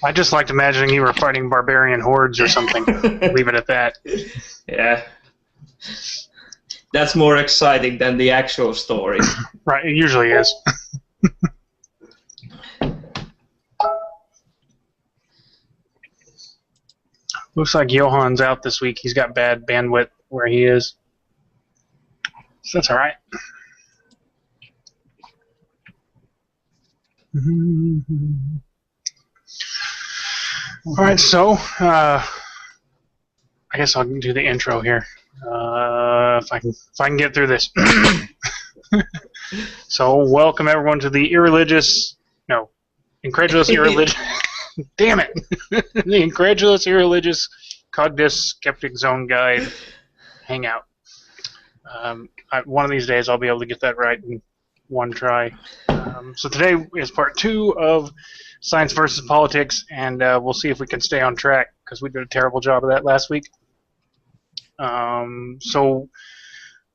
I just liked imagining you were fighting barbarian hordes or something. Leave it at that. Yeah, that's more exciting than the actual story. Right, it usually is. Looks like Johan's out this week. He's got bad bandwidth where he is. So that's all right. All right, so I guess I'll do the intro here. If I can get through this. So welcome everyone to the incredulous irreligious. Damn it! The incredulous irreligious Cogdis Skeptic Zone Guide Hangout. One of these days I'll be able to get that right in one try. So today is part 2 of Science versus Politics, and we'll see if we can stay on track because we did a terrible job of that last week. So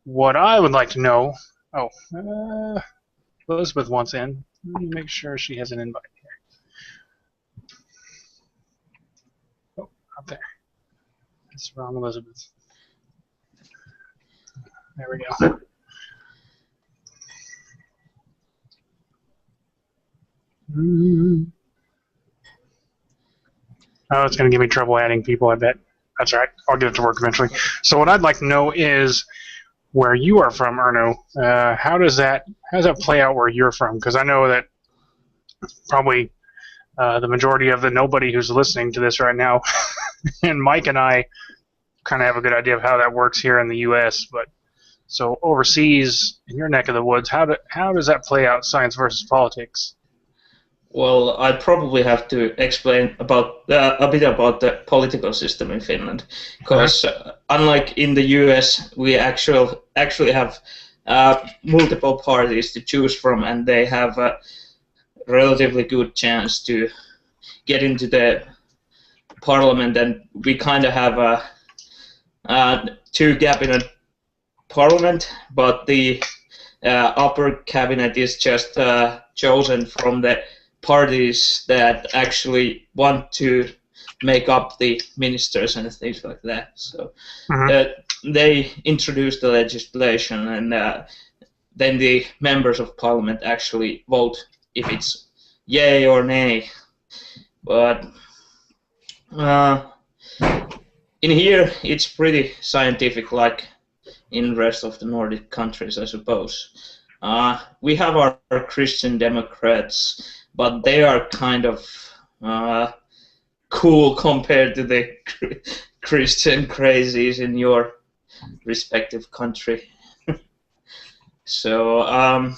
what I would like to know... Elizabeth wants in. Let me make sure she has an invite here. Oh, up there. That's the wrong Elizabeth. There we go. Oh, it's going to give me trouble adding people, I bet. That's all right. I'll get it to work eventually. So what I'd like to know is where you are from, Erno. How does that play out where you're from? Because I know that probably the majority of the nobody who's listening to this right now, and Mike and I kind of have a good idea of how that works here in the U.S. But so overseas, in your neck of the woods, how does that play out, science versus politics? Well, I probably have to explain about a bit about the political system in Finland, because unlike in the US, we actually have multiple parties to choose from, and they have a relatively good chance to get into the parliament. And we kind of have a 2 cabinet parliament, but the upper cabinet is just chosen from the parties that actually want to make up the ministers and things like that. So they introduce the legislation, and then the members of parliament actually vote if it's yay or nay. But in here, it's pretty scientific, like in the rest of the Nordic countries, I suppose. We have our Christian Democrats, but they are kind of cool compared to the Christian crazies in your respective country. So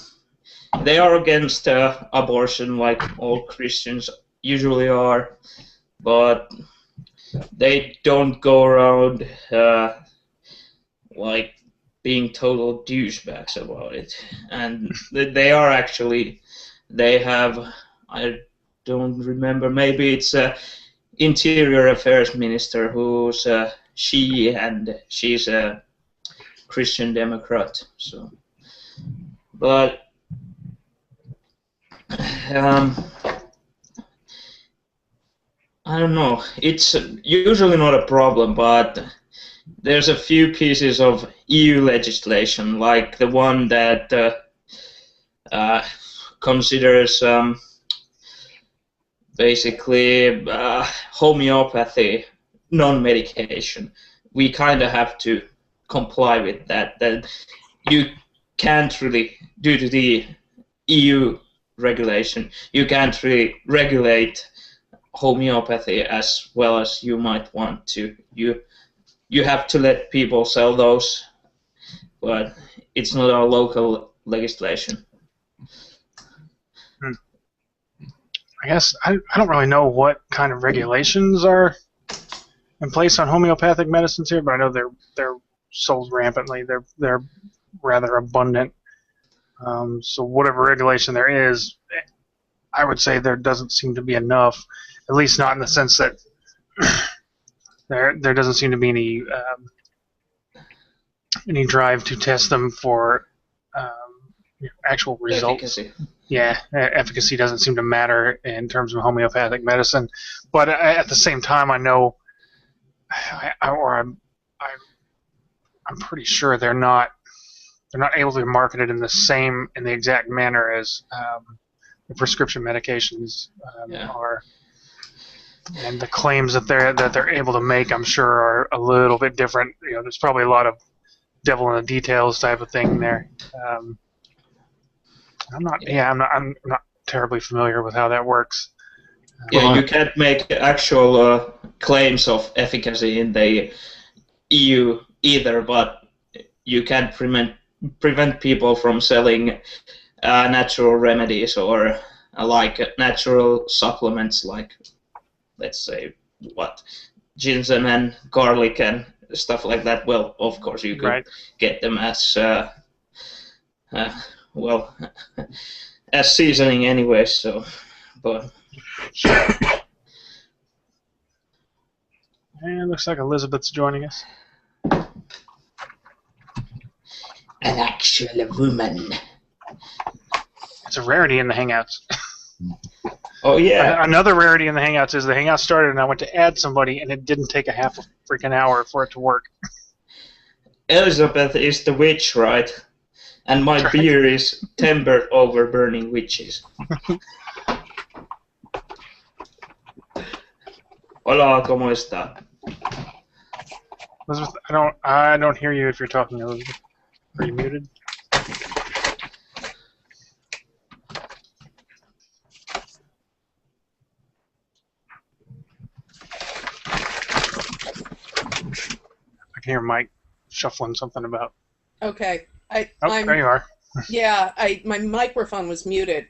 they are against abortion, like all Christians usually are, but they don't go around like being total douchebags about it. And they are actually, they have, I don't remember, maybe it's Interior Affairs Minister who's she, and she's a Christian Democrat. So, but I don't know. It's usually not a problem, but there's a few pieces of EU legislation, like the one that considers basically homeopathy non-medication. We kind of have to comply with that. That you can't really, due to the EU regulation, you can't really regulate homeopathy as well as you might want to. You have to let people sell those, but it's not our local legislation. I guess I don't really know what kind of regulations are in place on homeopathic medicines here, but I know they're sold rampantly. They're rather abundant. So whatever regulation there is, I would say there doesn't seem to be enough, at least not in the sense that there doesn't seem to be any drive to test them for actual results. Efficacy. efficacy doesn't seem to matter in terms of homeopathic medicine. But at the same time, I know, I'm pretty sure they're not able to market it in the exact manner as the prescription medications are. And the claims that they're able to make, I'm sure, are a little bit different. There's probably a lot of devil in the details type of thing there. I'm not terribly familiar with how that works. Yeah, you can't make actual claims of efficacy in the EU either, but you can prevent people from selling natural remedies or like natural supplements, like, let's say, ginseng and garlic and stuff like that. Well, of course, you could get them as as seasoning anyway. So, but and looks like Elizabeth's joining us. An actual woman. It's a rarity in the Hangouts. Oh, yeah. Another rarity in the Hangouts is the Hangout started and I went to add somebody and it didn't take a half a freaking hour for it to work. Elizabeth is the witch, right? And my beer is tempered over burning witches. Hola, ¿cómo está? Elizabeth, I don't hear you if you're talking, Elizabeth. Are you muted? I can hear Mike shuffling something about. Okay. There you are. Yeah, my microphone was muted.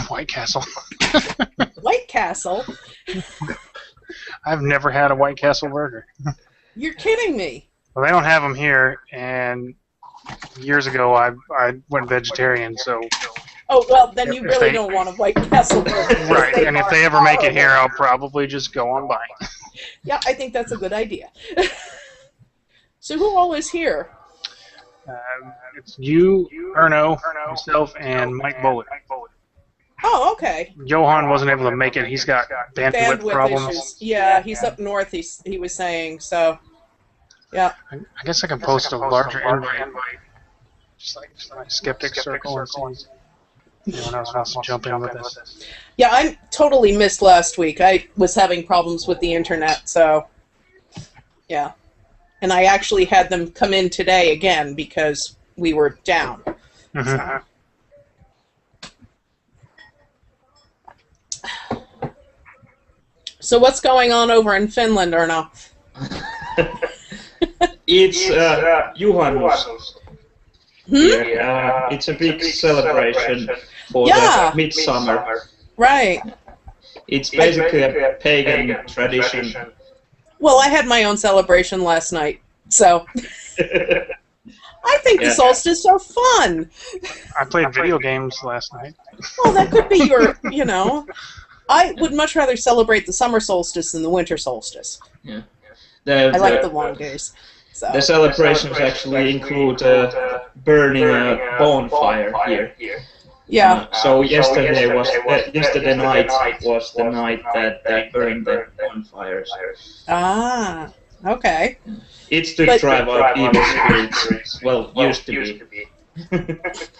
White Castle. White Castle? I've never had a White Castle burger. You're kidding me. Well, they don't have them here, and years ago I went vegetarian, so... Oh, well, then you really don't want a White Castle burger. Right, and if they ever make it here, I'll probably just go on buying. Yeah, I think that's a good idea. So who all is here? It's you, Erno, myself, and Mike Bullard. Oh, okay. Johan wasn't able to make it. He's got bandwidth problems. Issues. Yeah, he's up north, he was saying, so... Yeah. I guess I can post a larger invite. Just like my skeptic circle and see if anyone else wants to jump in with us. Yeah, I totally missed last week. I was having problems with the internet, so... Yeah. And I actually had them come in today again because we were down. Mm-hmm. So what's going on over in Finland, Erno? It's Juhannus. It's a big celebration for the midsummer. Right. It's basically a pagan tradition. Well, I had my own celebration last night, so... I think the solstices are fun. I played video games last night. Well, that could be your, I would much rather celebrate the summer solstice than the winter solstice. Yeah. I like the long days. So. The celebrations actually include burning a bonfire here. Yeah. So yesterday night was the night that they burned the bonfires. Ah, okay. It's to drive out evil spirits. Well, used to be.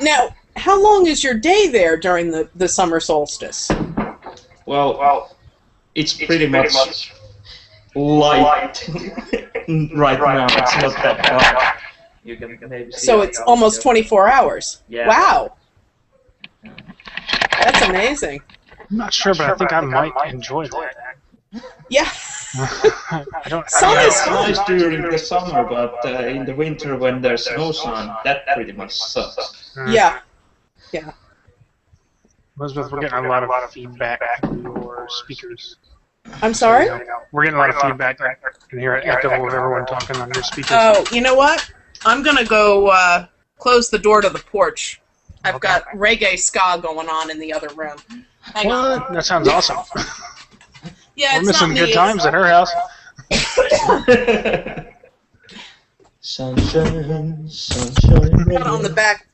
Now, how long is your day there during the summer solstice? Well, it's pretty much light right now. It's not that dark. You can maybe see so it's almost 24 hours. Yeah. Wow. That's amazing. I'm not sure, but I think I might enjoy that. Yeah. It's nice during the summer, but in the winter when there's no sun, that pretty much sucks. Yeah. Yeah. Elizabeth, we're getting a lot of feedback from your speakers. I'm sorry? We're getting a lot of feedback. I can hear an echo of everyone talking on your speakers. Oh, you know what? I'm going to go close the door to the porch. I've got reggae ska going on in the other room. Hang on. That sounds awesome. Yeah, we're missing good times at her house. Sunshine, sunshine. Out on the back.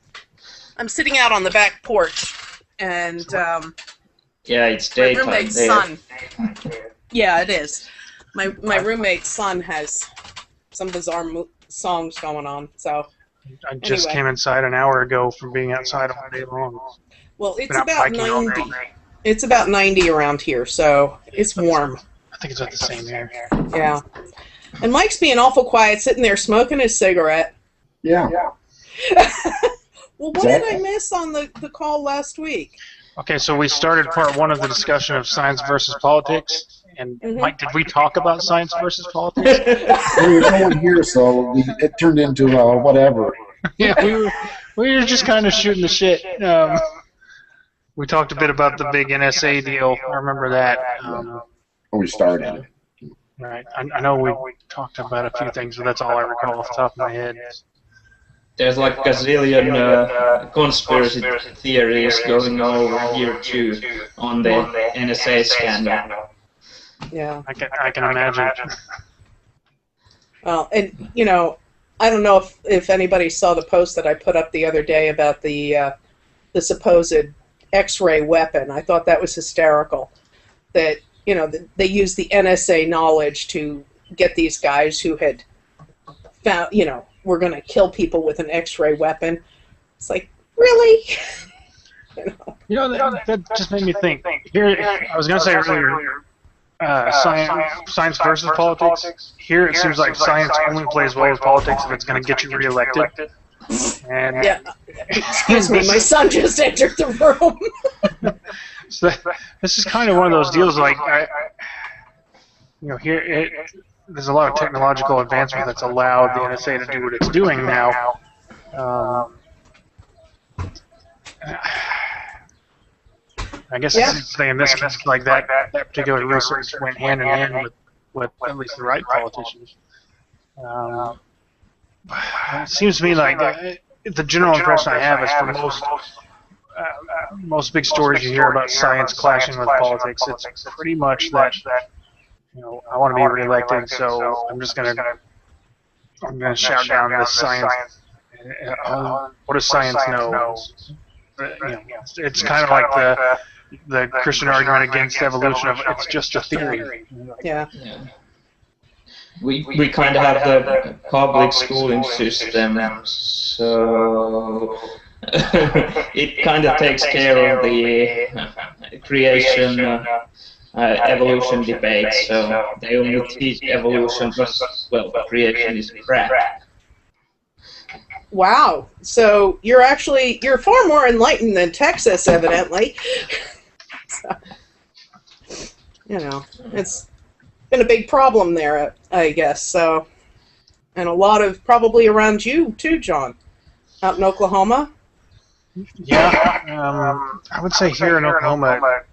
I'm sitting out on the back porch, and Yeah, it's my daytime roommate's there. son. Yeah, it is. My roommate's son has some bizarre songs going on. So I just Anyway. came inside an hour ago from being outside all day long. well, it's Been out about biking all 90. day. It's about 90 around here, so it's warm. I think it's about the same here. Yeah. And Mike's being awful quiet, sitting there smoking his cigarette. Yeah. Well, what did I miss on the call last week? Okay, so we started part one of the discussion of science versus politics. And Mike, did we talk about science versus politics? Well, there's no one here, so it turned into whatever. Yeah, we were just kind of shooting the shit. We talked a bit about the big NSA deal. I remember that. We started. Right. I know we talked about a few things, but that's all I recall off the top of my head. There's like a gazillion conspiracy theories going over here too on the NSA scandal. Yeah. I can imagine. Well, and you know, I don't know if anybody saw the post that I put up the other day about the supposed X-ray weapon. I thought that was hysterical. That they used the NSA knowledge to get these guys who had found were going to kill people with an X-ray weapon. It's like, really? That just made me think. Here, I was going to say earlier, science versus politics. Here, it seems like science only plays well with politics if it's going to get you reelected. And Yeah. Excuse me, my son just entered the room. so this is kind of one of those deals. Like, there's a lot of technological advancement that's allowed the NSA to do what it's doing now. I guess it's saying this case, like that particular research went hand in hand with at least the right politicians. It seems to me like the general impression I have is for most big stories you hear about science clashing with politics, it's pretty much that I want to be reelected, so I'm gonna shout down this science. What does science know? It's kind of like the Christian argument against evolution of it's just a theory. Yeah. We kind of have the public schooling system, so it kind of takes care of the creation, evolution debate. So they only teach evolution, but creation is crap. Wow. So you're far more enlightened than Texas, evidently. So, it's been a big problem there, I guess. So, and a lot of probably around you too, John, out in Oklahoma. Yeah, I would say here in Oklahoma,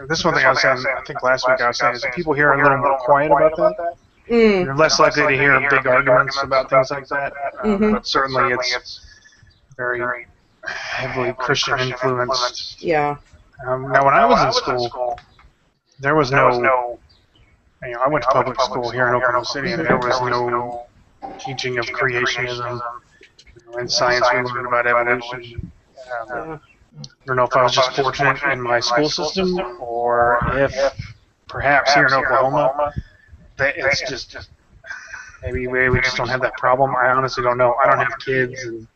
this is one thing I was saying, I think last week I was saying, is that people here are a little more quiet about that. You're less likely to hear big arguments about things like that, but certainly it's very heavily Christian influenced. Yeah. Now, when I was in school, there was no, I went to public school here in Oklahoma City, and there was no teaching of creationism. In science, we learned about evolution. I don't know if I was just fortunate in my school system, or if perhaps here in Oklahoma, it's just maybe we just don't have that problem. I honestly don't know. I don't have kids, and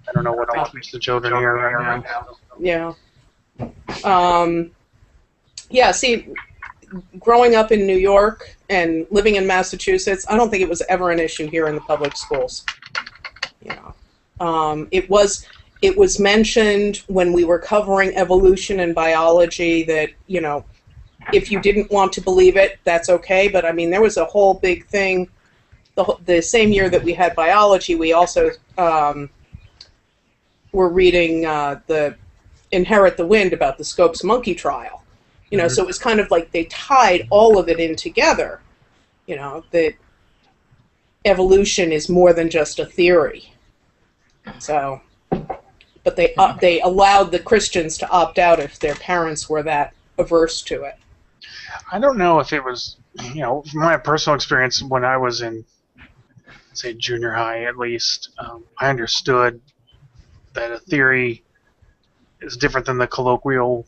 I don't know what they teach the children here right now. Yeah. Yeah, see, growing up in New York and living in Massachusetts, I don't think it was ever an issue here in the public schools. It was mentioned when we were covering evolution and biology that, if you didn't want to believe it, that's okay. But, I mean, there was a whole big thing. The same year that we had biology, we also were reading the Inherit the Wind about the Scopes monkey trial. So it was kind of like they tied all of it in together, that evolution is more than just a theory. So, but they allowed the Christians to opt out if their parents were that averse to it. I don't know if it was, from my personal experience when I was in say junior high at least, I understood that a theory is different than the colloquial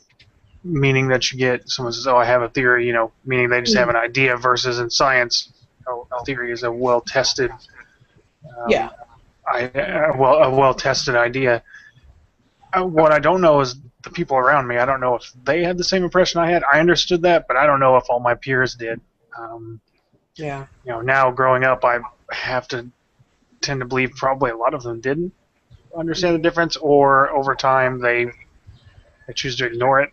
meaning that you get. Someone says, "Oh, I have a theory," meaning they just have an idea. Versus in science, a theory is a well-tested, Yeah. a well-tested idea. What I don't know is the people around me. I don't know if they had the same impression I had. I understood that, but I don't know if all my peers did. Yeah. Now growing up, I have to tend to believe probably a lot of them didn't understand the difference, or over time they choose to ignore it.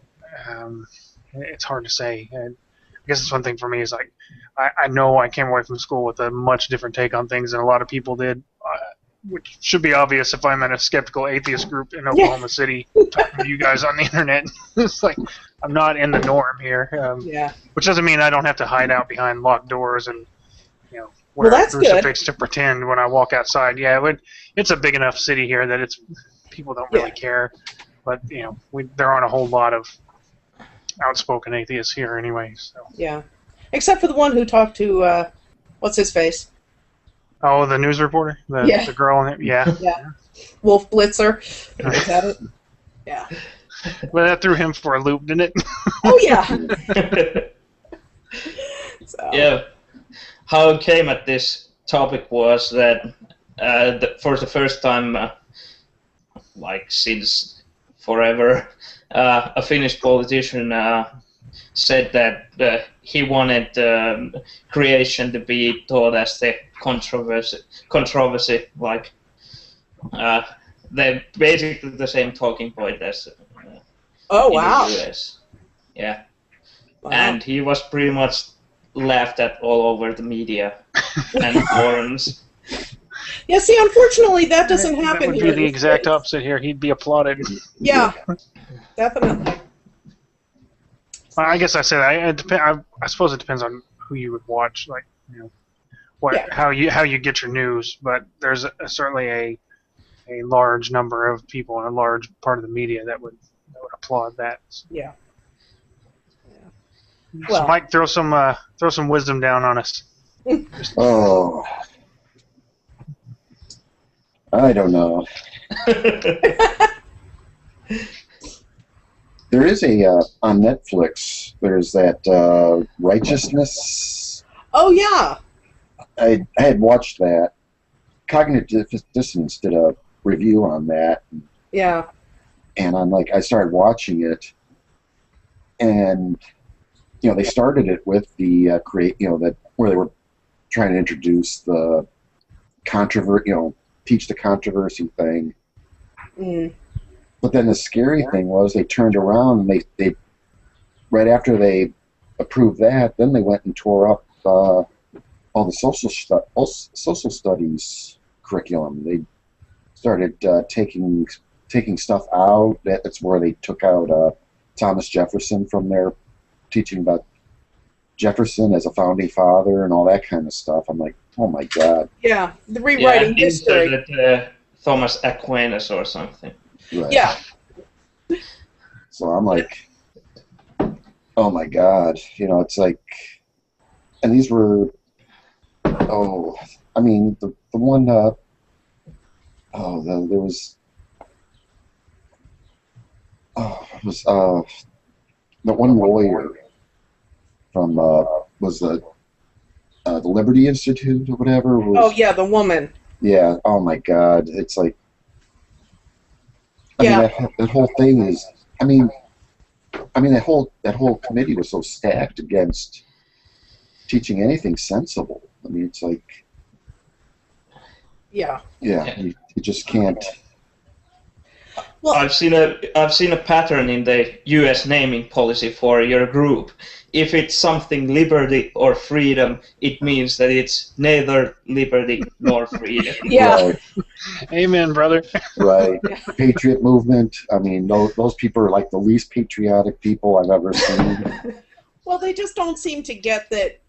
It's hard to say. And I guess it's one thing for me is like I know I came away from school with a much different take on things than a lot of people did, which should be obvious if I'm in a skeptical atheist group in Oklahoma City talking to you guys on the internet. It's like I'm not in the norm here. Which doesn't mean I don't have to hide out behind locked doors and wear a crucifix to pretend when I walk outside. Yeah, it's a big enough city here that people don't really care. But there aren't a whole lot of outspoken atheists here anyway. So. Yeah. Except for the one who talked to what's his face? Oh, the news reporter, the girl in it. Yeah. Wolf Blitzer. Is that it? Yeah. Well, that threw him for a loop, didn't it? Oh yeah. Yeah. How it came at this topic was that for the first time, since forever, a Finnish politician said that he wanted creation to be taught as the controversy, they're basically the same talking point as in the US. Yeah. Wow. And he was pretty much laughed at all over the media and forums. Yeah, see, unfortunately, that doesn't happen here. That would be the exact opposite here. He'd be applauded. Yeah, definitely. I guess I said I suppose it depends on who you would watch, how you get your news. But there's certainly a large number of people and a large part of the media that would applaud that. Yeah. So Mike, throw some wisdom down on us. Oh, I don't know. There is on Netflix. There's that Righteousness. Oh yeah. I had watched that. Cognitive Dissonance did a review on that. Yeah. And I started watching it, and they started it with the that where they were trying to introduce the teach the controversy thing. Mm. But then the scary thing was they turned around and they right after they approved that, then they went and tore up all the social studies curriculum. They started taking stuff out. That's where they took out Thomas Jefferson from their teaching about Jefferson as a founding father and all that kind of stuff. I'm like, oh my God. Yeah, the rewriting history. Thomas Aquinas or something. Right. Yeah. So I'm like, oh my God. It's like, and these were, the one, there was, it was, the one lawyer from was the Liberty Institute or whatever. The woman. Yeah. Oh my God. It's like. That whole thing is. That whole committee was so stacked against teaching anything sensible. It's like. Yeah. Yeah. You just can't. Well, I've seen a pattern in the U.S. naming policy for your group. If it's something liberty or freedom, it means that it's neither liberty nor freedom. Yeah. Right. Amen, brother. Right. Patriot movement. Those people are like the least patriotic people I've ever seen. Well, they just don't seem to get that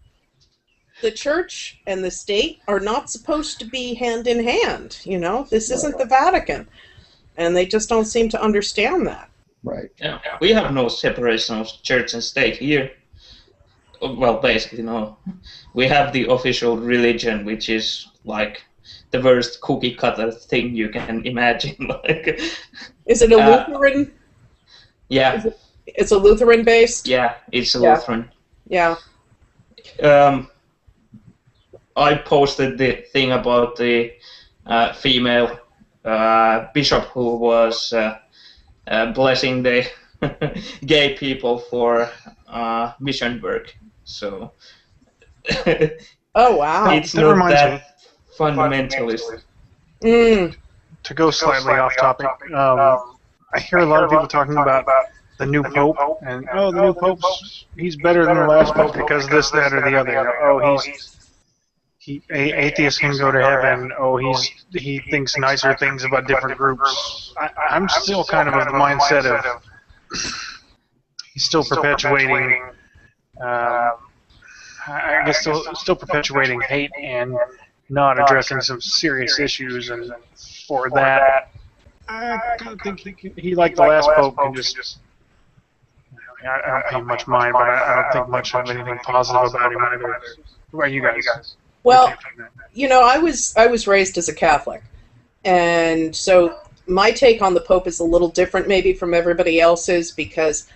the church and the state are not supposed to be hand in hand. This isn't the Vatican. And they just don't seem to understand that. Right. Yeah. We have no separation of church and state here. Well, basically, no. We have the official religion, which is like the worst cookie cutter thing you can imagine. Like, is it a Lutheran? Yeah. It's a Lutheran based? Yeah, it's a Lutheran. Yeah. I posted the thing about the female bishop who was blessing the gay people for mission work. So oh wow, it's not that fundamentalist. To go slightly off topic, I hear a lot of people talking about the new pope, and the new pope's he's better than the last pope because this, that, or the other. Atheists can go to heaven. He thinks nicer things about different groups. I'm still kind of the mindset of he's still perpetuating. I guess still perpetuating hate and not addressing some serious issues, and for that, I kind of think he like the last pope, can just. I don't pay much mind, but I don't think much of anything positive about him either. What about you guys? Well, I was raised as a Catholic, and so my take on the Pope is a little different maybe from everybody else's, because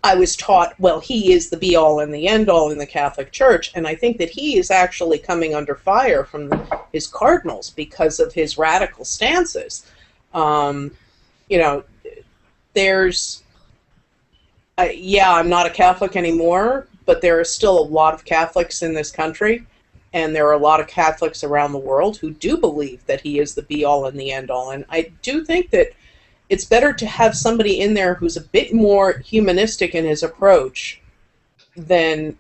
I was taught, well, he is the be-all and the end-all in the Catholic Church, and I think that he is actually coming under fire from his cardinals because of his radical stances. There's... I'm not a Catholic anymore, but there are still a lot of Catholics in this country, and there are a lot of Catholics around the world who do believe that he is the be-all and the end-all. And I do think that it's better to have somebody in there who's a bit more humanistic in his approach than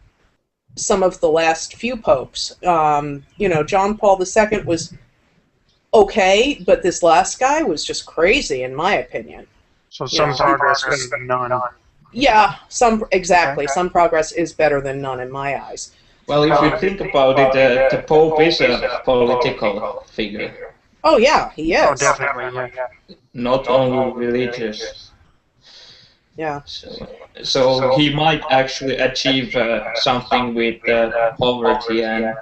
some of the last few popes. John Paul II was okay, but this last guy was just crazy, in my opinion. So some progress better than none. Yeah, some progress is better than none in my eyes. Well, if you think about it, the Pope is a political figure. Oh yeah, he is. Oh, definitely, yeah. Not only religious. Yeah. So he might actually achieve something with poverty and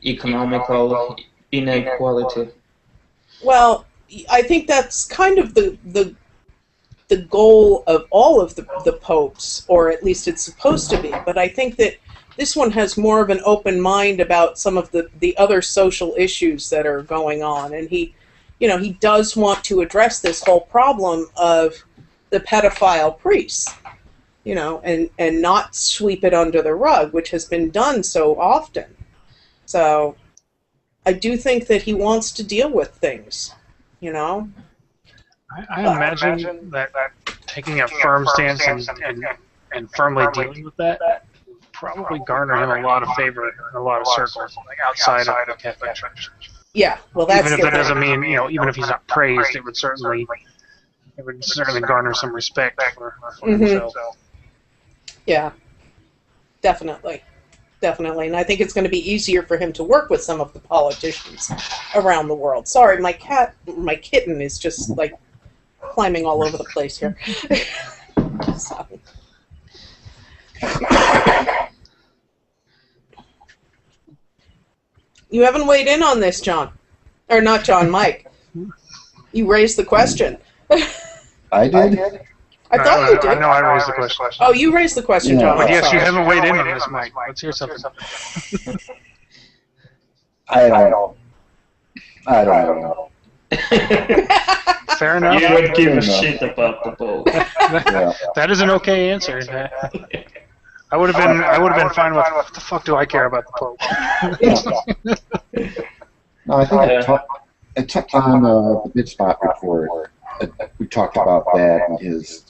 economical inequality. Well, I think that's kind of the goal of all of the popes, or at least it's supposed to be. But I think that this one has more of an open mind about some of the other social issues that are going on, and he does want to address this whole problem of the pedophile priests, and not sweep it under the rug, which has been done so often. So I do think that he wants to deal with things, I imagine that taking a firm stance and firmly dealing with that would probably garner him a lot of favor in a lot of circles, like outside of the Catholic Church. Yeah, well, that's even if that doesn't mean, even if he's not praised, it would certainly garner some respect for himself. Yeah, definitely. And I think it's going to be easier for him to work with some of the politicians around the world. Sorry, my kitten is just like climbing all over the place here. So. You haven't weighed in on this, John. Or not John, Mike. You raised the question. I did? I thought you did. I know I raised the question. Oh, you raised the question, John. But yes, you haven't weighed in on this, Mike. Let's hear something. I don't know. Fair enough. You don't give a shit about the Pope. That is an okay answer. I would have been fine with what the fuck do I care about the Pope? No, I think I took on the bid spot report. We talked about that and his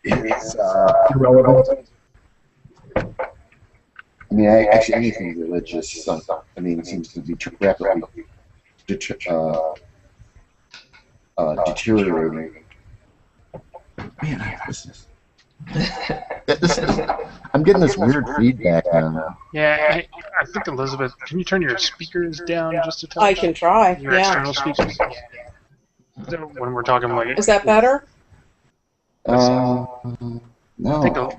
irrelevant. I mean, actually, anything religious. I mean, it seems to be rapidly deteriorating. Man, I'm getting this weird feedback now. Yeah, I think Elizabeth, can you turn your speakers down just a touch? I can try. Your external speakers. When we're talking like. Is that better? No. No.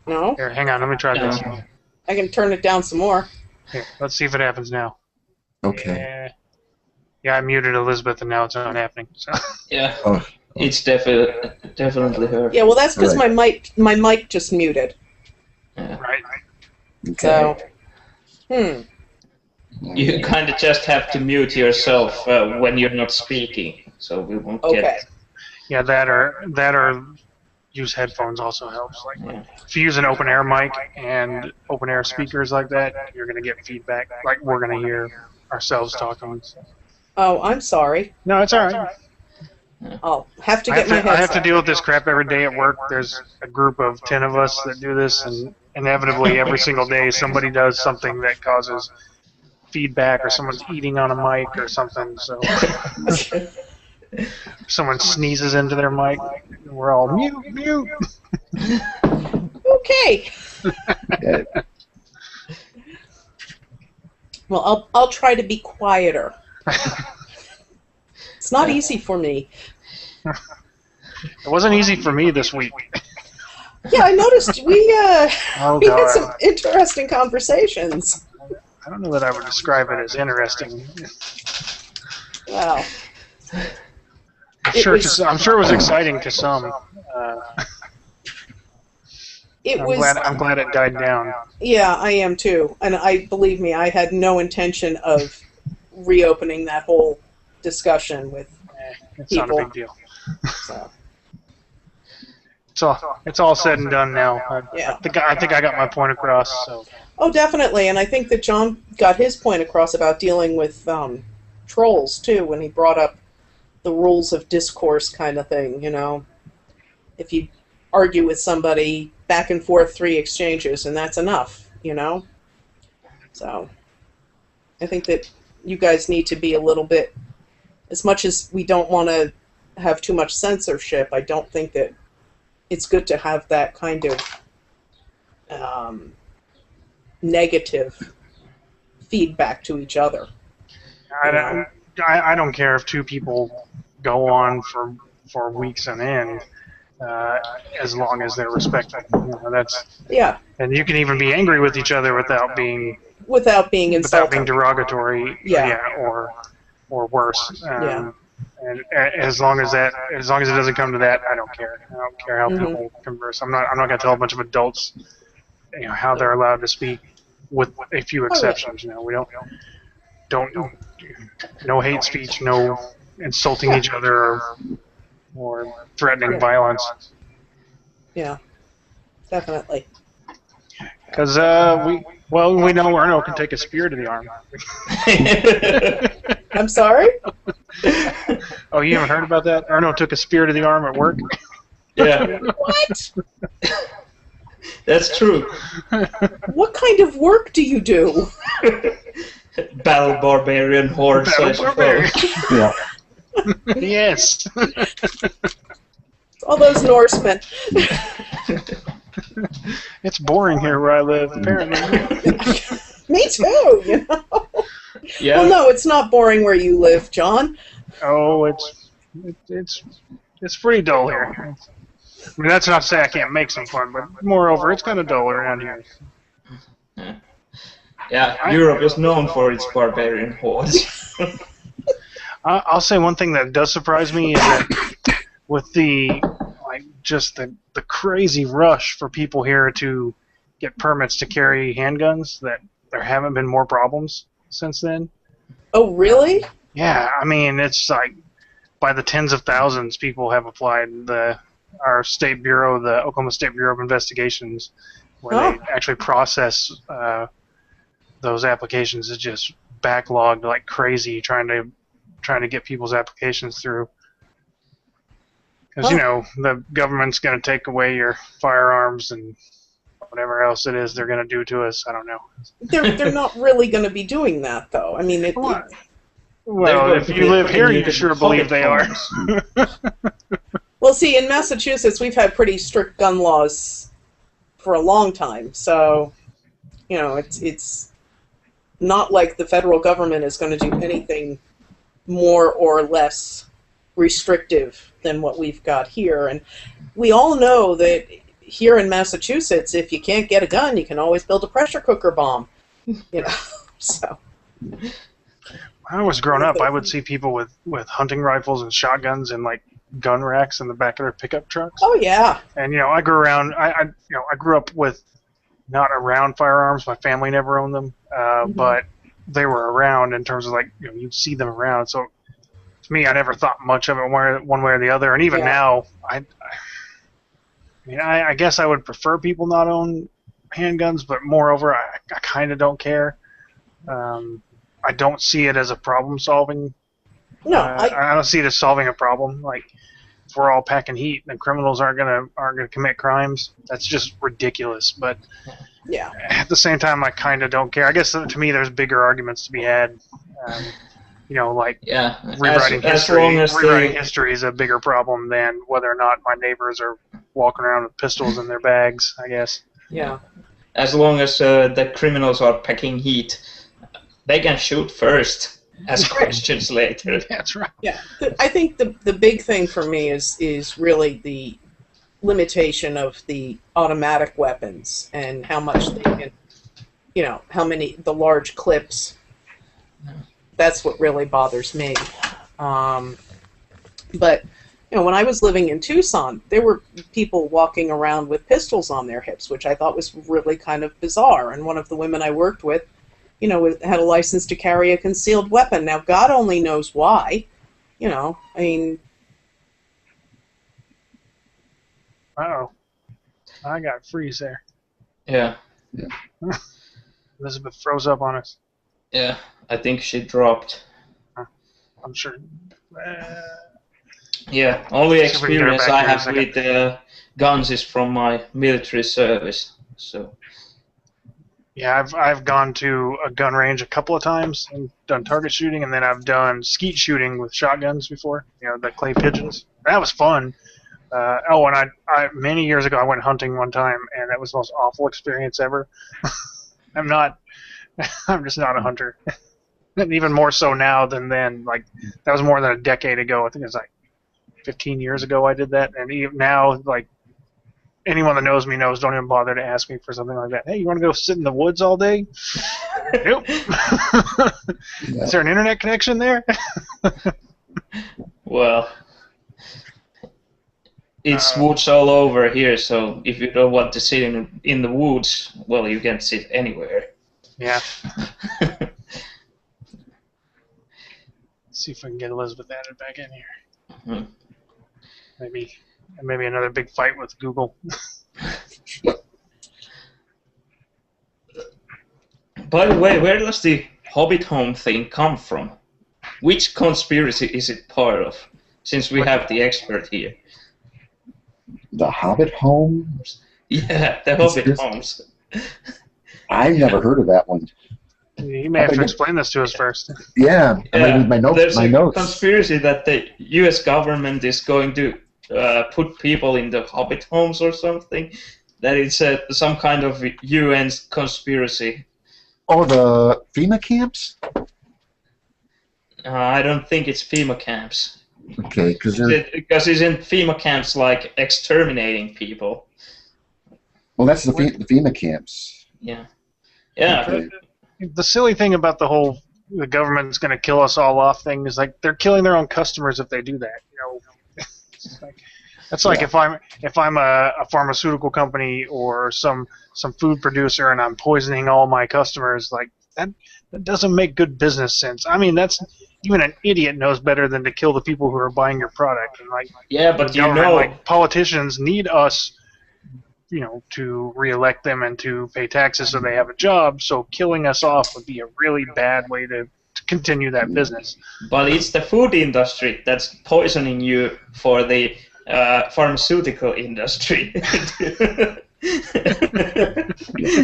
No. Here, hang on. Let me try this. I can turn it down some more. Here, let's see if it happens now. Okay. Yeah, I muted Elizabeth, and now it's not happening. So. Yeah, Oh, it's definitely her. Yeah, well, that's because Right. my mic just muted. Yeah. Right. So, You kind of just have to mute yourself when you're not speaking, so we won't okay. get. Yeah, that or use headphones also helps. Like Yeah. if you use an open air mic and open air speakers like that, you're gonna get feedback. Like we're gonna hear ourselves talking. So. Oh, I'm sorry. No, it's all right. I'll have to I get my headset. have to deal with this crap every day at work. There's a group of 10 of us that do this, and inevitably every single day somebody does something that causes feedback, or someone's eating on a mic or something. So someone sneezes into their mic, and we're all mute. Okay. Yeah. Well, I'll try to be quieter. It's not easy for me. It wasn't easy for me this week. Yeah, I noticed we Oh, we had God. some interesting conversations. I don't know that I would describe it as interesting. Wow. I'm sure it was exciting to some. I'm glad it died down. Yeah, I am too. And believe me, I had no intention of reopening that whole discussion with It's people. not a big deal. So, It's all said and done now. Yeah. I think I got my point across. So. oh, definitely. And I think that John got his point across about dealing with trolls too when he brought up the rules of discourse kind of thing. You know, if you argue with somebody, back and forth 3 exchanges, and that's enough. You know. So, I think that you guys need to be a little bit. As much as we don't want to have too much censorship, I don't think that it's good to have that kind of negative feedback to each other. I don't care if 2 people go on for weeks on end, as long as they're respectful. Yeah, And you can even be angry with each other without being insulting. derogatory. Yeah. Or worse. Yeah. And as long as it doesn't come to that, I don't care. I don't care how people converse. I'm not going to tell a bunch of adults, how they're allowed to speak, with a few exceptions. We don't no hate speech, no insulting each other, or threatening violence. Yeah, definitely. Because we know Erno can take a spear to the arm. I'm sorry? Oh, you haven't heard about that? Erno took a spear to the arm at work. Yeah, What? that's true. What kind of work do you do? Battle barbarian horse, I Barbarian. suppose. Yeah. Yes. All those Norsemen. It's boring here where I live, apparently. Me too, you know? Yeah. Well, no, it's not boring where you live, John. Oh, it's pretty dull here. I mean, that's not to say I can't make some fun, but moreover, it's kind of dull around here. Yeah, Europe is known for its barbarian hordes. I'll say one thing that does surprise me is that with the crazy rush for people here to get permits to carry handguns, that there haven't been more problems since then. Oh, really? Yeah, I mean, it's like by the tens of thousands people have applied. Our state bureau, the Oklahoma State Bureau of Investigations, where they actually process those applications, is just backlogged like crazy, trying to get people's applications through. Because the government's going to take away your firearms and whatever else it is they're going to do to us. I don't know. They're not really going to be doing that, though. I mean, Well, if you live here, you sure believe they are. Well, see, in Massachusetts, we've had pretty strict gun laws for a long time, so it's not like the federal government is going to do anything more or less restrictive than what we've got here. And we all know that here in Massachusetts, if you can't get a gun, you can always build a pressure cooker bomb. You know, so. When I was growing up, I would see people with hunting rifles and shotguns and like gun racks in the back of their pickup trucks. Oh yeah. And I grew around. I grew up with not around firearms. My family never owned them, but they were around in terms of like you'd see them around. So to me, I never thought much of it one way or the other. And even now, I guess I would prefer people not own handguns, but moreover, I kind of don't care. I don't see it as a problem-solving. No, I don't see it as solving a problem. Like, if we're all packing heat, then criminals aren't gonna commit crimes. That's just ridiculous. But yeah, at the same time, I kind of don't care. I guess to me, there's bigger arguments to be had. Like rewriting history. Rewriting history is a bigger problem than whether or not my neighbors are walking around with pistols in their bags, I guess. Yeah. As long as the criminals are packing heat, they can shoot first, ask questions later. That's right. Yeah, I think the big thing for me is really the limitation of the automatic weapons and how much they can, the large clips. That's what really bothers me. But when I was living in Tucson, there were people walking around with pistols on their hips, which I thought was really kind of bizarre. And one of the women I worked with, had a license to carry a concealed weapon. Now, God only knows why. Uh-oh. I got freeze there. Yeah. Elizabeth froze up on us. Yeah, I think she dropped. I'm sure. Yeah, only experience I have with guns is from my military service. So. Yeah, I've gone to a gun range a couple of times and done target shooting, and then I've done skeet shooting with shotguns before. The clay pigeons. That was fun. And I many years ago I went hunting one time, and that was the most awful experience ever. I'm just not a hunter. And even more so now than then. Like, that was more than a decade ago. I think it was like 15 years ago I did that, and even now, like, anyone that knows me knows don't even bother to ask me for something like that. Hey, you want to go sit in the woods all day? Nope. Is there an internet connection there? Well, it's woods all over here, so if you don't want to sit in the woods, well, you can sit anywhere. Yeah. Let's see if I can get Elizabeth added back in here. Mm-hmm. Maybe another big fight with Google. By the way, where does the Hobbit home thing come from? Which conspiracy is it part of? Since we have the expert here. The Hobbit home? Yeah, the Hobbit homes. I've never heard of that one. You may have to explain this to us first. Yeah, my notes. There's a conspiracy that the U.S. government is going to put people in the Hobbit homes or something. That it's some kind of UN conspiracy. Oh, the FEMA camps? I don't think it's FEMA camps. Okay, because isn't FEMA camps like exterminating people? Well, that's the FEMA camps. Yeah. Yeah. Okay. The silly thing about the government's going to kill us all off thing is like they're killing their own customers if they do that. It's like if I'm a pharmaceutical company or some food producer and I'm poisoning all my customers, like that doesn't make good business sense. I mean, that's even an idiot knows better than to kill the people who are buying your product. And like politicians need us, to reelect them and to pay taxes so they have a job. So killing us off would be a really bad way to continue that business. But it's the food industry that's poisoning you for the pharmaceutical industry.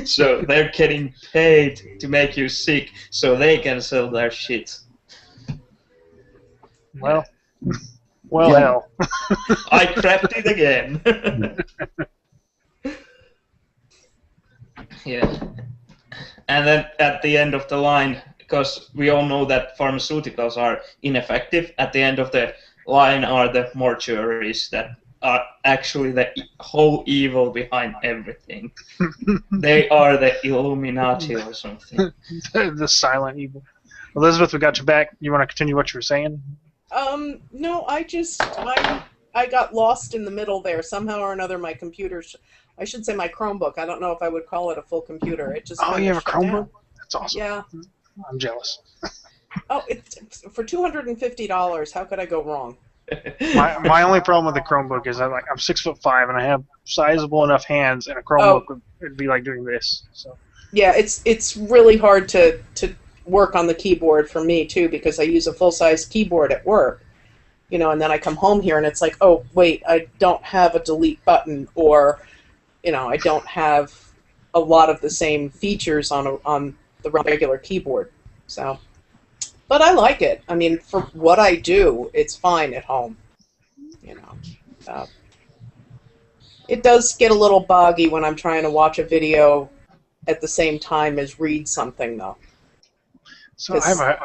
So they're getting paid to make you sick so they can sell their shit. Well, hell. I crapped it again. Yeah. And then at the end of the line, because we all know that pharmaceuticals are ineffective, at the end of the line are the mortuaries that are actually the whole evil behind everything. They are the Illuminati or something. The silent evil. Elizabeth, we got you back. You want to continue what you were saying? No, I got lost in the middle there. Somehow or another, my computer, I should say my Chromebook, I don't know if I would call it a full computer. It just Oh, you have a shut Chromebook? down. That's awesome. Yeah. I'm jealous. Oh, it's for $250. How could I go wrong? My only problem with the Chromebook is I'm 6'5" and I have sizable enough hands, and a Chromebook would be like doing this. So. Yeah, it's really hard to work on the keyboard for me too, because I use a full-size keyboard at work. You know, and then I come home here and it's like, oh wait, I don't have a delete button, or you know, I don't have a lot of the same features on the regular keyboard. So, but I like it. I mean, for what I do, it's fine at home. You know, it does get a little boggy when I'm trying to watch a video at the same time as read something, though. So I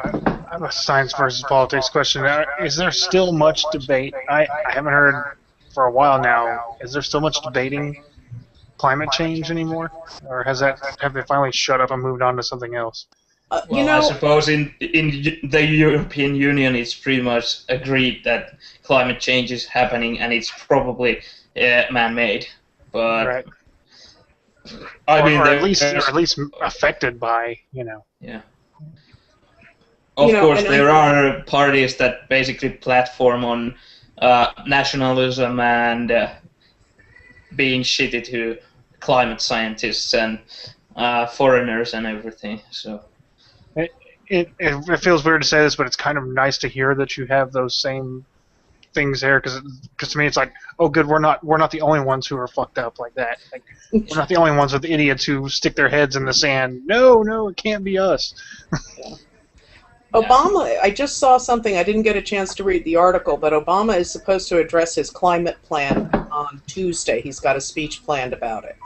have a science versus politics question. Is there still much debate? I haven't heard for a while now. Is there still much debating climate change anymore, or have they finally shut up and moved on to something else? Well, you know, I suppose in the European Union, it's pretty much agreed that climate change is happening and it's probably man-made. But Right. I mean, or at least affected by, you know. Yeah. Of course, and there are parties that basically platform on nationalism and being shitty to climate scientists and foreigners and everything. So It feels weird to say this, but it's kind of nice to hear that you have those same things there, because to me it's like, oh, good, we're not the only ones who are fucked up like that. Like, we're not the only ones with the idiots who stick their heads in the sand. No, it can't be us. Yeah. Obama, I just saw something, I didn't get a chance to read the article, but Obama is supposed to address his climate plan on Tuesday. He's got a speech planned about it.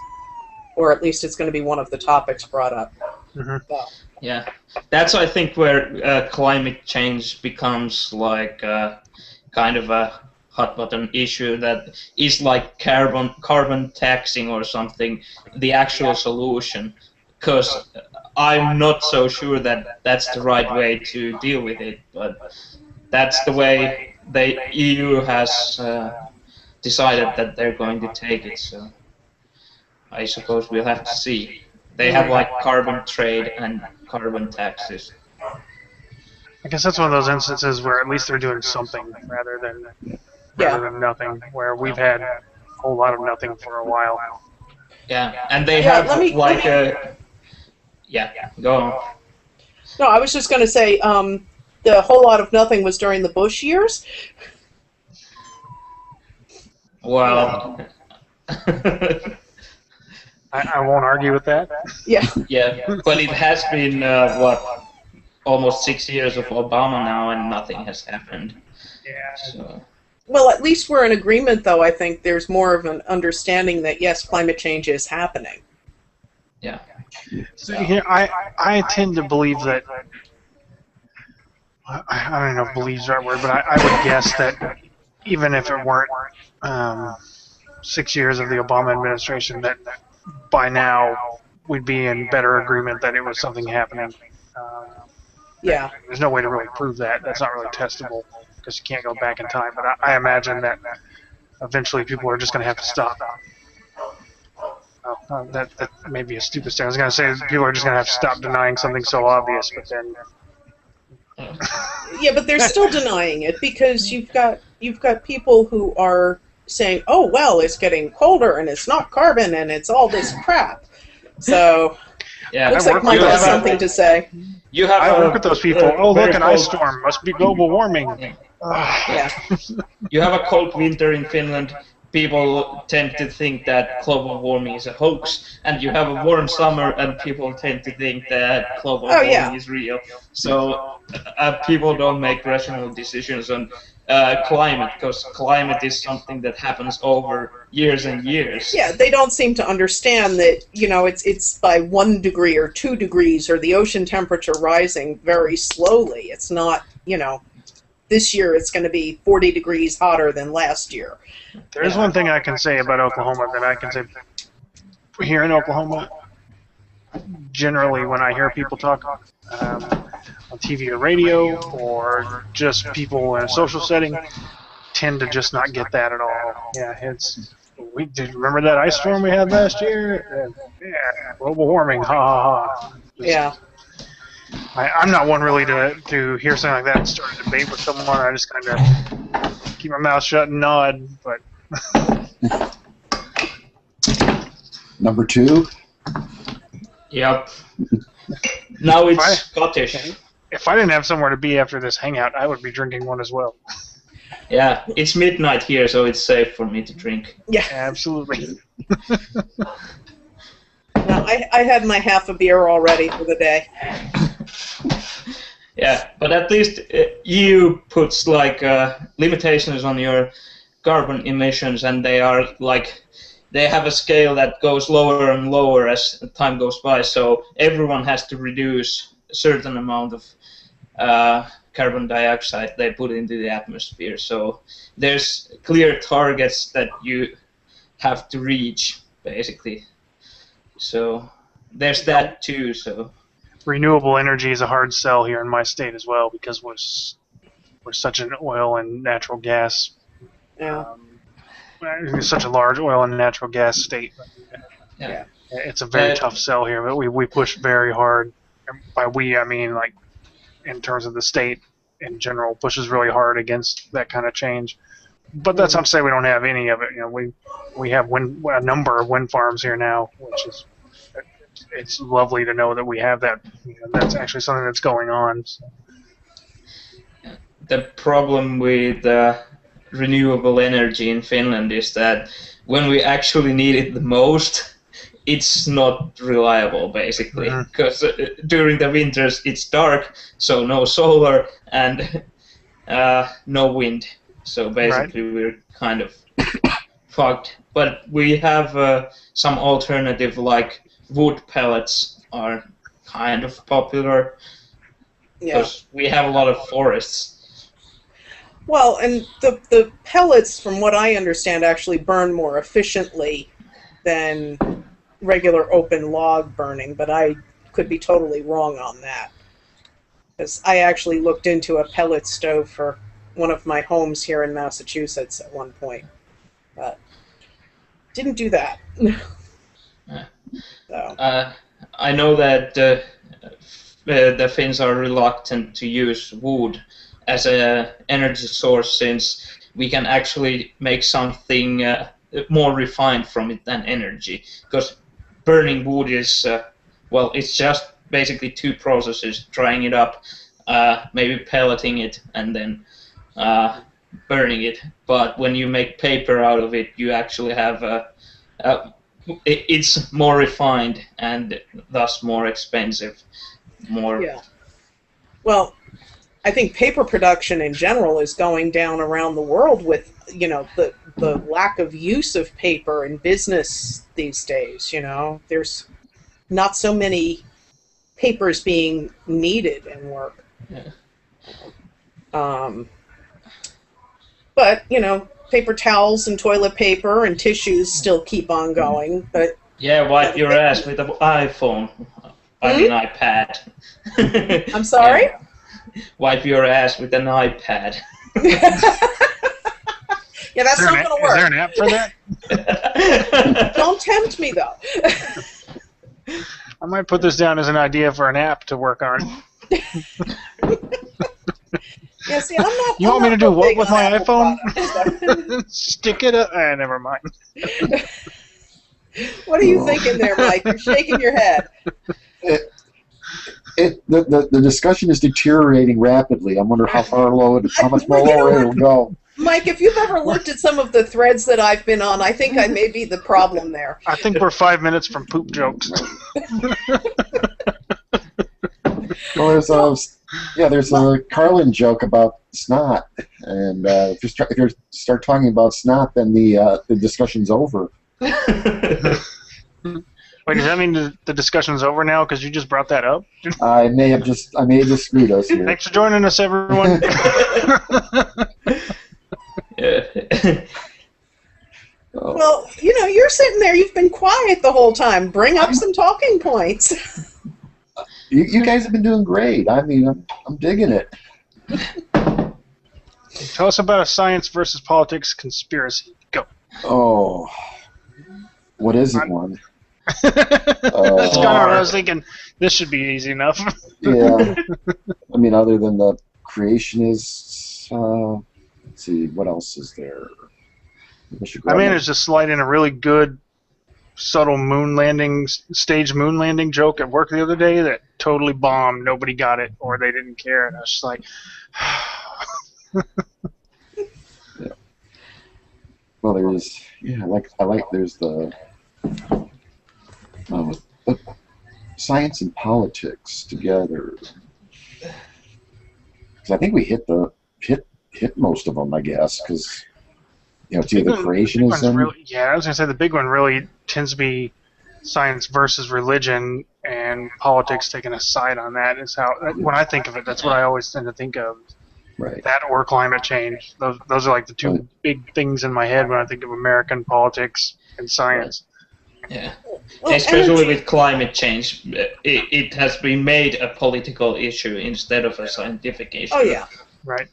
Or at least it's going to be one of the topics brought up. Mm-hmm. So. yeah, that's I think where climate change becomes like kind of a hot button issue that is like carbon taxing or something, the actual solution, because I'm not so sure that that's the right way to deal with it, but that's the way the EU has decided that they're going to take it, so I suppose we'll have to see. They have like carbon trade and carbon taxes. I guess that's one of those instances where at least they're doing something rather than nothing, where we've had a whole lot of nothing for a while. Yeah, and they have like a... Yeah, go on. No, I was just going to say, the whole lot of nothing was during the Bush years. Well... I won't argue with that. Yeah. Yeah, but it has been, almost 6 years of Obama now, and nothing has happened. Yeah. So. Well, at least we're in agreement, though. I think there's more of an understanding that, yes, climate change is happening. Yeah. So, I tend to believe that, I don't know if believe's the right word, but I would guess that even if it weren't 6 years of the Obama administration, that by now we'd be in better agreement that it was something happening. Yeah. There's no way to really prove that. That's not really testable because you can't go back in time. But I imagine that eventually people are just going to have to stop. That may be a stupid statement. I was going to say people are just going to have to stop denying something so obvious, but then... Yeah, but they're still denying it because you've got people who are saying, oh, well, it's getting colder and it's not carbon and it's all this crap. So, yeah, looks like Mike has something to say. I work with those people. Oh, look, an ice storm. Must be global warming. Yeah. You have a cold winter in Finland. People tend to think that global warming is a hoax, and you have a warm summer, and people tend to think that global warming is real. So people don't make rational decisions on climate, because climate is something that happens over years and years. Yeah, they don't seem to understand that, it's by 1 degree or 2 degrees or the ocean temperature rising very slowly. It's not, this year it's going to be 40 degrees hotter than last year. There's one thing I can say about Oklahoma that I can say here in Oklahoma. Generally, when I hear people talk on TV or radio, or just people in a social setting, tend to just not get that at all. Yeah, did remember that ice storm we had last year? Yeah, global warming, ha ha ha. Yeah. I'm not one really to hear something like that and start a debate with someone. I just kind of keep my mouth shut and nod. But Number 2. Yep. Now it's Scottish. If I didn't have somewhere to be after this hangout, I would be drinking one as well. Yeah, it's midnight here, so it's safe for me to drink. Yeah. Absolutely. No, I had my half a beer already for the day. Yeah, but at least EU puts like limitations on your carbon emissions, and they are like they have a scale that goes lower and lower as time goes by. So everyone has to reduce a certain amount of carbon dioxide they put into the atmosphere. So there's clear targets that you have to reach, basically. So there's that too. So renewable energy is a hard sell here in my state as well because we're such an oil and natural gas. Yeah. It's such a large oil and natural gas state. yeah. It's a very tough sell here, but we push very hard. And by we, I mean like in terms of the state in general, pushes really hard against that kind of change. But that's not to say we don't have any of it. You know, we have a number of wind farms here now, which is it's lovely to know that we have that. You know, that's actually something that's going on. So. The problem with renewable energy in Finland is that when we actually need it the most, it's not reliable, basically, because during the winters it's dark, so no solar and no wind. So basically we're kind of fucked. But we have some alternative, like wood pellets are kind of popular because we have a lot of forests. Well, and the pellets, from what I understand, actually burn more efficiently than regular open log burning, but I could be totally wrong on that. Because I actually looked into a pellet stove for one of my homes here in Massachusetts at one point, but didn't do that. So. I know that the Finns are reluctant to use wood as an energy source since we can actually make something more refined from it than energy. Because burning wood is, well, it's just basically two processes, drying it up, maybe pelleting it, and then burning it. But when you make paper out of it, you actually have it's more refined and thus more expensive. Yeah. Well, I think paper production in general is going down around the world with, you know, the lack of use of paper in business these days. You know, there's not so many papers being needed in work. Yeah. But, you know, paper towels and toilet paper and tissues still keep on going. But yeah, wipe your ass with an iPhone. I mean iPad. I'm sorry? Yeah. Wipe your ass with an iPad. Yeah, that's not going to work. Is there an app for that? Don't tempt me, though. I might put this down as an idea for an app to work on. Yeah, see, I'm not. You want me to do what with my iPhone? iPhone? Stick it up. Never mind. What are you thinking there, Mike? You're shaking your head. The discussion is deteriorating rapidly. I wonder how much more lower it will go. Mike, if you've ever looked at some of the threads that I've been on, I think I may be the problem there. I think we're 5 minutes from poop jokes. Well, there's a Carlin joke about snot, and if you start talking about snot, then the discussion's over. Wait, does that mean the discussion's over now because you just brought that up? I may have just screwed us here. Thanks for joining us, everyone. Yeah. Oh. Well, you're sitting there. You've been quiet the whole time. Bring up some talking points. You guys have been doing great. I mean, I'm digging it. Tell us about a science versus politics conspiracy. Go. Oh, what is it one? That's kind of what I was thinking. This should be easy enough. Yeah. I mean, other than the creationists, let's see, what else is there? I managed to slide in a really good, subtle staged moon landing joke at work the other day that totally bombed. Nobody got it, or they didn't care, and I was just like. Yeah. Well, there's there's the science and politics together. Because I think we hit most of them, I guess, because it's either creationism. I was gonna say the big one really tends to be science versus religion, and politics taking a side on that is how. When I think of it, that's what I always tend to think of. Right. That or climate change. Those are like the two big things in my head when I think of American politics and science. Yeah. Well, Especially with climate change, it has been made a political issue instead of a scientific issue. Oh yeah. Right.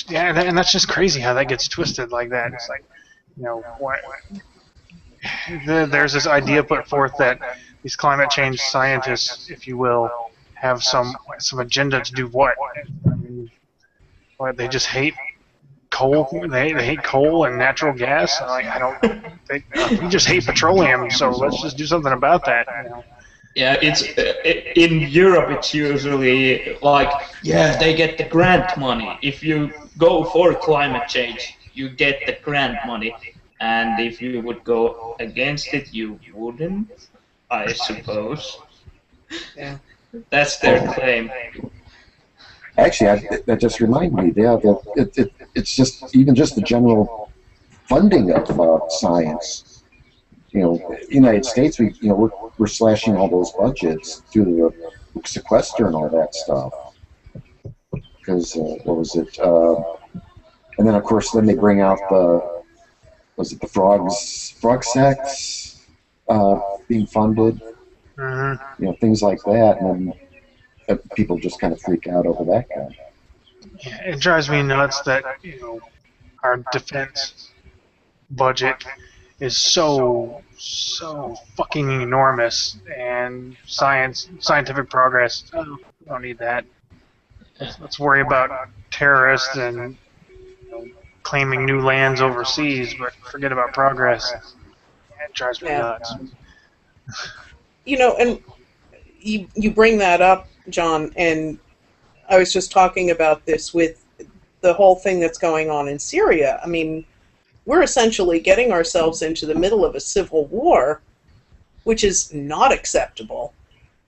Yeah. And that's just crazy how that gets twisted like that. It's like, what? There's this idea put forth that these climate change scientists, if you will, have some agenda to do what? I mean, they just hate coal. They hate coal and natural gas. We just hate petroleum. So let's just do something about that. Yeah, it's in Europe. It's usually like, they get the grant money. If you go for climate change, you get the grant money, and if you would go against it, you wouldn't, I suppose. Yeah. That's their claim. Actually, that just reminded me. Yeah, it's just even just the general funding of science. United States, we're slashing all those budgets due to the sequester and all that stuff. Because what was it? And then of course, then they bring out the frog sex being funded. Mm-hmm. Things like that, and then people just kind of freak out over that guy. Yeah, it drives me nuts that our defense budget is so fucking enormous, and scientific progress. Oh, we don't need that. Let's worry about terrorists and claiming new lands overseas, but forget about progress. It drives me nuts. And you bring that up, John, and I was just talking about this with the whole thing that's going on in Syria. I mean, we're essentially getting ourselves into the middle of a civil war, which is not acceptable,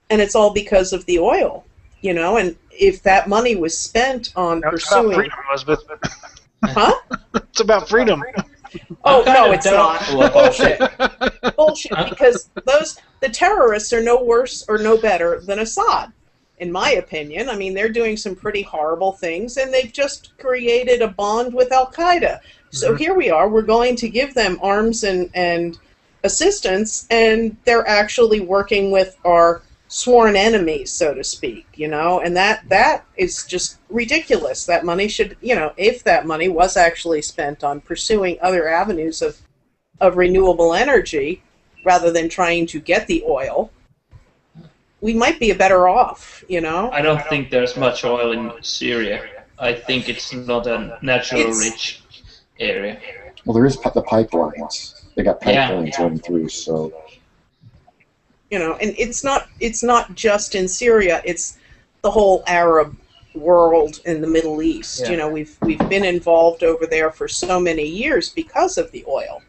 and it's all because of the oil, and if that money was spent on pursuing... It's about freedom, Elizabeth. Huh? It's about freedom. Oh, no, it's not. Bullshit. Bullshit, because the terrorists are no worse or no better than Assad, in my opinion. I mean, they're doing some pretty horrible things, and they've just created a bond with Al-Qaeda. So here we are, we're going to give them arms and assistance, and they're actually working with our sworn enemies, so to speak, and that is just ridiculous. That money should, if that money was actually spent on pursuing other avenues of renewable energy rather than trying to get the oil, we might be better off, I don't think there's much oil in Syria. I think it's not a natural rich area. Well, there is the pipelines. They got pipelines running through, so... and it's not just in Syria, it's the whole Arab world in the Middle East. Yeah. We've been involved over there for so many years because of the oil.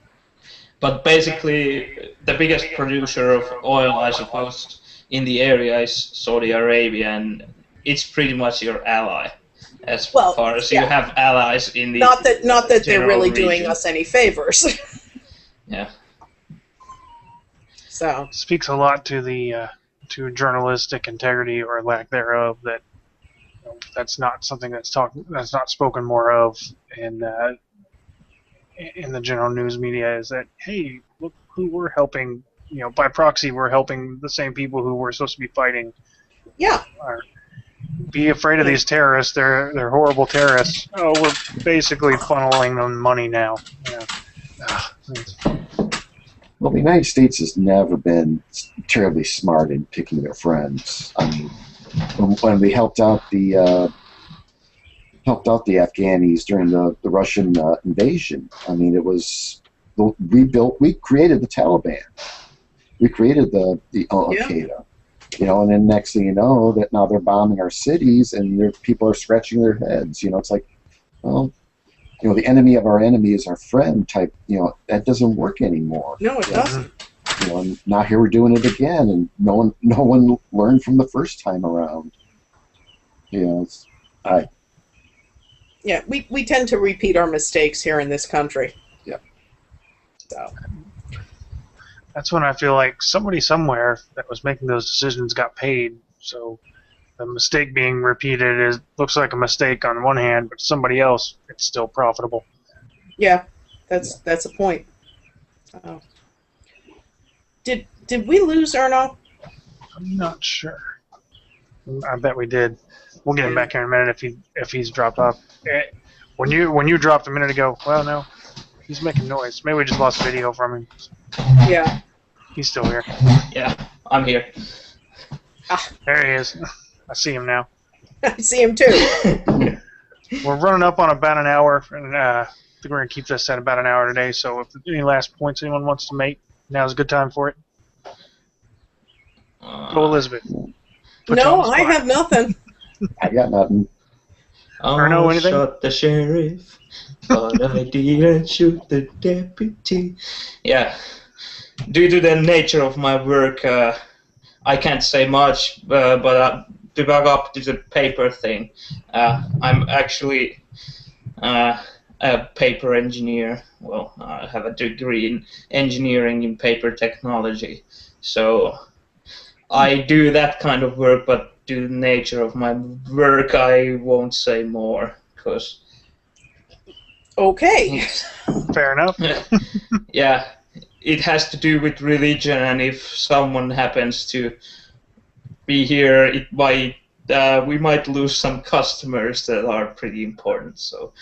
But basically, the biggest producer of oil, I suppose, in the area is Saudi Arabia, and it's pretty much your ally, as far as you have allies in the not that they're really region. doing us any favors. Yeah. So speaks a lot to the to journalistic integrity or lack thereof. That that's not something that's not spoken more of in the general news media. Is that, hey, look who we're helping? By proxy, we're helping the same people who we're supposed to be fighting. yeah, Be afraid of these terrorists. They're horrible terrorists. Oh, we're basically funneling them money now. Yeah. Well, the United States has never been terribly smart in picking their friends. I mean, when we helped out the Afghanis during the Russian invasion, I mean, it was we created the Taliban, we created the Al Qaeda, and then next thing you know, that now they're bombing our cities and people are scratching their heads. It's like, well, the enemy of our enemy is our friend type. That doesn't work anymore. no, it doesn't. And now here we're doing it again, and no one learned from the first time around. Yeah, we tend to repeat our mistakes here in this country. Yeah. So That's when I feel like somebody somewhere that was making those decisions got paid. So the mistake being repeated looks like a mistake on one hand, but somebody else, it's still profitable. yeah, that's a point. Did we lose Erno? I'm not sure. I bet we did. We'll get him back here in a minute if he's dropped off. When you dropped a minute ago, well, no, he's making noise. Maybe we just lost video from him. Yeah. He's still here. Yeah, I'm here. There he is. I see him now. I see him too. We're running up on about an hour, and I think we're going to keep this at about an hour today. So if there's any last points anyone wants to make, now's a good time for it. Go, Elizabeth. Put you on No, the I spot. have nothing. I got nothing. Erno, anything? Shot the sheriff, but I didn't shoot the deputy. Yeah. Due to the nature of my work, I can't say much, but to back up to the paper thing, I'm actually a paper engineer. Well, I have a degree in engineering in paper technology, so I do that kind of work, but due to the nature of my work, I won't say more, because... Okay. Fair enough. Yeah, it has to do with religion, and if someone happens to be here, we might lose some customers that are pretty important. So,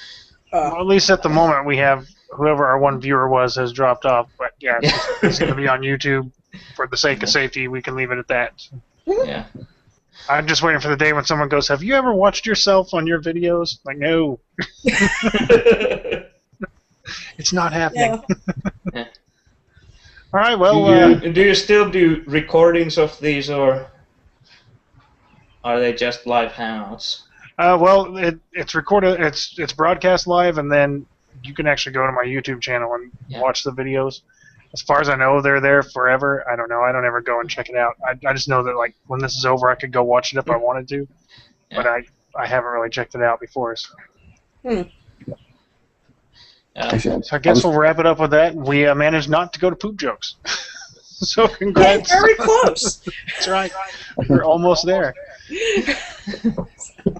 Well, at least at the moment we have whoever our one viewer was has dropped off. But yeah, it's going to be on YouTube. For the sake of safety, we can leave it at that. yeah. I'm just waiting for the day when someone goes, "Have you ever watched yourself on your videos?" Like, no, it's not happening. Yeah. All right, well, Do you still do recordings of these, or are they just live hangouts? well, it's recorded. It's broadcast live, and then you can actually go to my YouTube channel and watch the videos. As far as I know, they're there forever. I don't know. I don't ever go and check it out. I just know that, like, when this is over, I could go watch it if I wanted to. Yeah. But I haven't really checked it out before. So, so I guess we'll wrap it up with that. We managed not to go to poop jokes. So congrats. Very close. That's right. We're almost there. All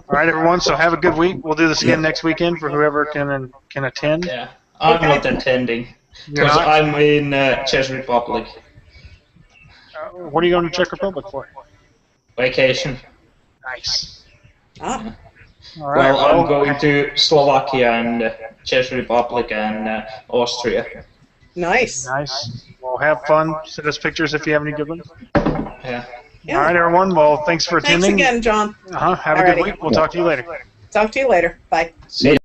right, everyone. So have a good week. We'll do this again next weekend for whoever can attend. Yeah, I'm not attending. You're Because not? I'm in Czech Republic. What are you going to Czech Republic for? Vacation. Nice. Ah, All right. Well, I'm going to Slovakia and Czech Republic and Austria. nice. Nice. Well, have fun. Send us pictures if you have any good ones. Yeah. Yeah. All right, everyone. Well, thanks for Thanks attending. again, John. Have a good Alrighty. week. We'll talk to you later. Talk to you later. Bye. See